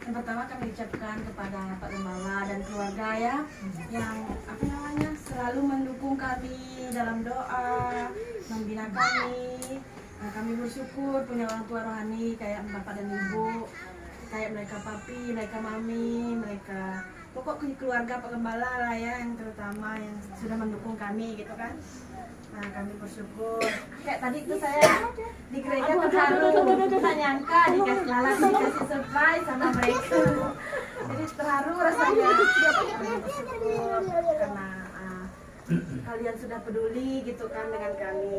Yang pertama kami ucapkan kepada Pak Gembala dan keluarga ya, yang selalu mendukung kami dalam doa, membina kami. Nah, kami bersyukur punya orang tua rohani kayak bapak dan ibu, kayak mereka papi, mereka mami, mereka pokok keluarga Pak Gembala lah ya, yang terutama yang sudah mendukung kami gitu kan. Nah, kami bersyukur. Kayak tadi tuh saya di gereja terharu, tak nyangka dikasih surprise sama mereka. Jadi terharu rasanya. Kami bersyukur karena kalian sudah peduli gitu kan dengan kami.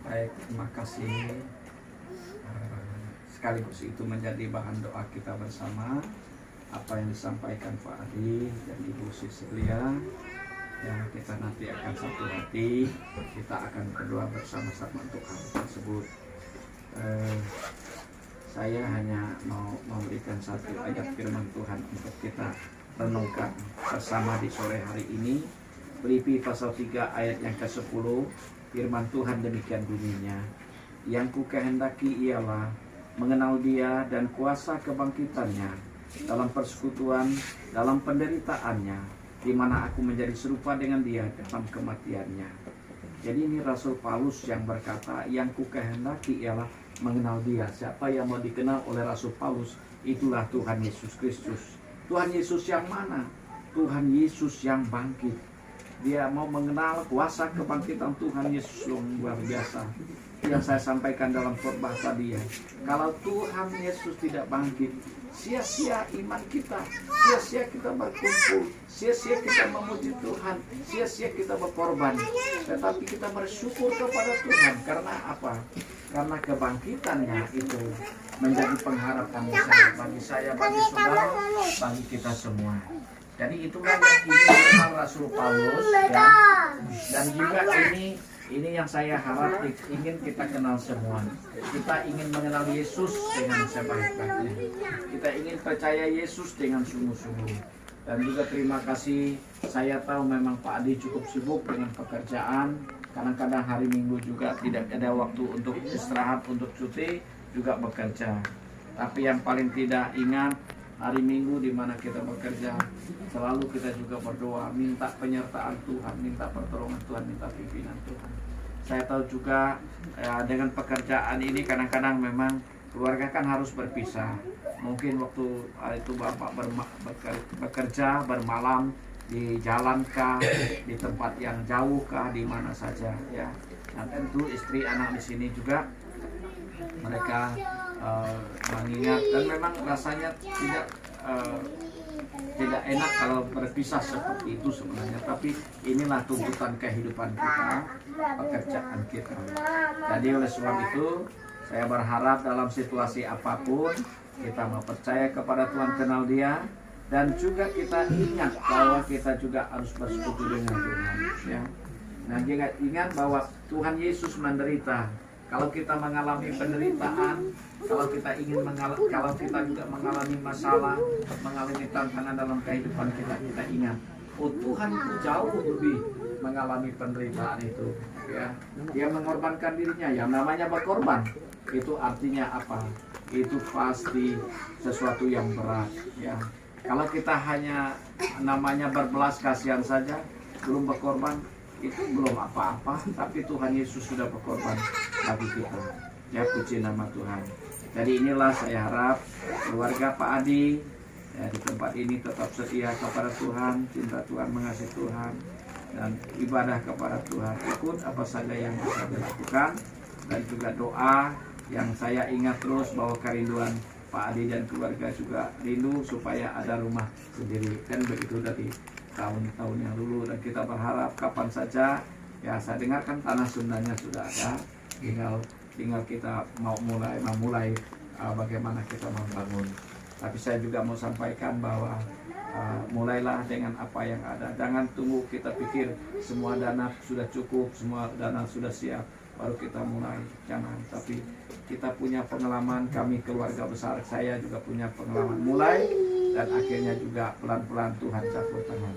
Baik, terima kasih. Sekaligus itu menjadi bahan doa kita bersama. Apa yang disampaikan Pak Adi dan Ibu Sisilia, yang kita nanti akan satu hati, kita akan berdoa bersama-sama untuk hal tersebut. Saya hanya mau memberikan satu ayat firman Tuhan untuk kita renungkan bersama di sore hari ini. Filipi pasal 3 ayat yang ke-10, firman Tuhan demikian bunyinya, yang ku kehendaki ialah mengenal Dia dan kuasa kebangkitannya dalam persekutuan, dalam penderitaannya, di mana aku menjadi serupa dengan Dia dalam kematiannya. Jadi ini Rasul Paulus yang berkata, yang ku kehendaki ialah mengenal Dia. Siapa yang mau dikenal oleh Rasul Paulus? Itulah Tuhan Yesus Kristus. Tuhan Yesus yang mana? Tuhan Yesus yang bangkit. Dia mau mengenal kuasa kebangkitan Tuhan Yesus yang luar biasa. Yang saya sampaikan dalam khotbah tadi ya, kalau Tuhan Yesus tidak bangkit, sia-sia iman kita, sia-sia kita berkumpul, sia-sia kita memuji Tuhan, sia-sia kita berkorban. Tetapi kita bersyukur kepada Tuhan. Karena apa? Karena kebangkitannya itu menjadi pengharapan bagi saya, bagi saudara, bagi kita semua. Jadi itulah yang ini Rasul Paulus ya. Dan juga ini yang saya harap ingin kita kenal semua. Kita ingin mengenal Yesus dengan sebaik-baiknya. Kita ingin percaya Yesus dengan sungguh-sungguh. Dan juga terima kasih, saya tahu memang Pak Adi cukup sibuk dengan pekerjaan. Kadang-kadang hari Minggu juga tidak ada waktu untuk istirahat, untuk cuti, juga bekerja. Tapi yang paling tidak ingat, hari Minggu di mana kita bekerja, selalu kita juga berdoa, minta penyertaan Tuhan, minta pertolongan Tuhan, minta pimpinan Tuhan. Saya tahu juga dengan pekerjaan ini kadang-kadang memang keluarga kan harus berpisah. Mungkin waktu itu Bapak bekerja bermalam di jalan kah, di tempat yang jauh kah, di mana saja ya. Nah, tentu istri anak di sini juga mereka mengingat, dan memang rasanya tidak enak kalau berpisah seperti itu sebenarnya. Tapi inilah tuntutan kehidupan kita, pekerjaan kita. Jadi oleh sebab itu saya berharap dalam situasi apapun kita mau percaya kepada Tuhan, kenal Dia, dan juga kita ingat bahwa kita juga harus bersekutu dengan Tuhan ya. Nah, juga ingat bahwa Tuhan Yesus menderita. Kalau kita mengalami penderitaan, kalau kita juga mengalami masalah, mengalami tantangan dalam kehidupan kita, kita ingat, oh Tuhan itu jauh lebih mengalami penderitaan itu, ya. Dia mengorbankan dirinya, yang namanya berkorban, itu artinya apa? Itu pasti sesuatu yang berat, ya. Kalau kita hanya namanya berbelas kasihan saja, belum berkorban, itu belum apa-apa. Tapi Tuhan Yesus sudah berkorban bagi kita. Ya, puji nama Tuhan. Jadi inilah saya harap keluarga Pak Adi ya, di tempat ini tetap setia kepada Tuhan, cinta Tuhan, mengasihi Tuhan, dan ibadah kepada Tuhan. Ikut apa saja yang bisa dilakukan, dan juga doa yang saya ingat terus bahwa kerinduan Pak Adi dan keluarga juga rindu supaya ada rumah sendiri. Kan begitu dari tahun-tahun yang dulu, dan kita berharap kapan saja ya. Saya dengarkan tanah Sundanya sudah ada, tinggal kita mau mulai bagaimana kita membangun. Tapi saya juga mau sampaikan bahwa mulailah dengan apa yang ada. Jangan tunggu kita pikir semua dana sudah cukup, semua dana sudah siap baru kita mulai. Jangan. Tapi kita punya pengalaman, kami keluarga besar saya juga punya pengalaman mulai, dan akhirnya juga pelan-pelan Tuhan campur tangan.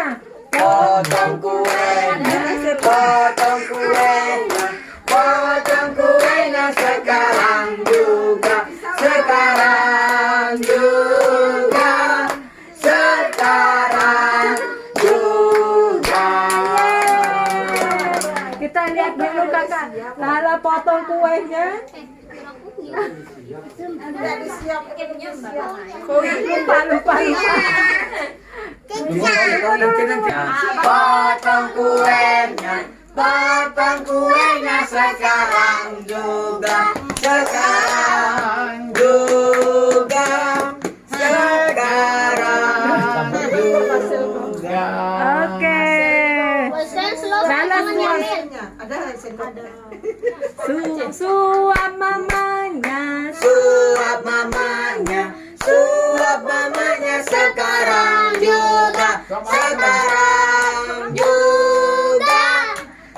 kuenya. Potong kuenya, potong kuenya, potong kuenya sekarang juga, sekarang juga, sekarang juga. Kita lihat dulu kakak. Lala potong kuenya. Lupa. Potong kuenya, potong kuenya sekarang juga, sekarang juga, sekarang juga. Oke. Lala suap mamanya. Suap mamanya, suap mamanya sekarang juga, sekarang juga,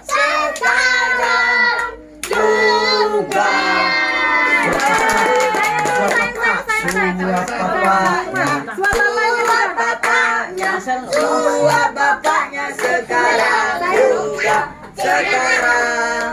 sekarang juga. Suap bapaknya, suap bapaknya, suap bapaknya sekarang juga, sekarang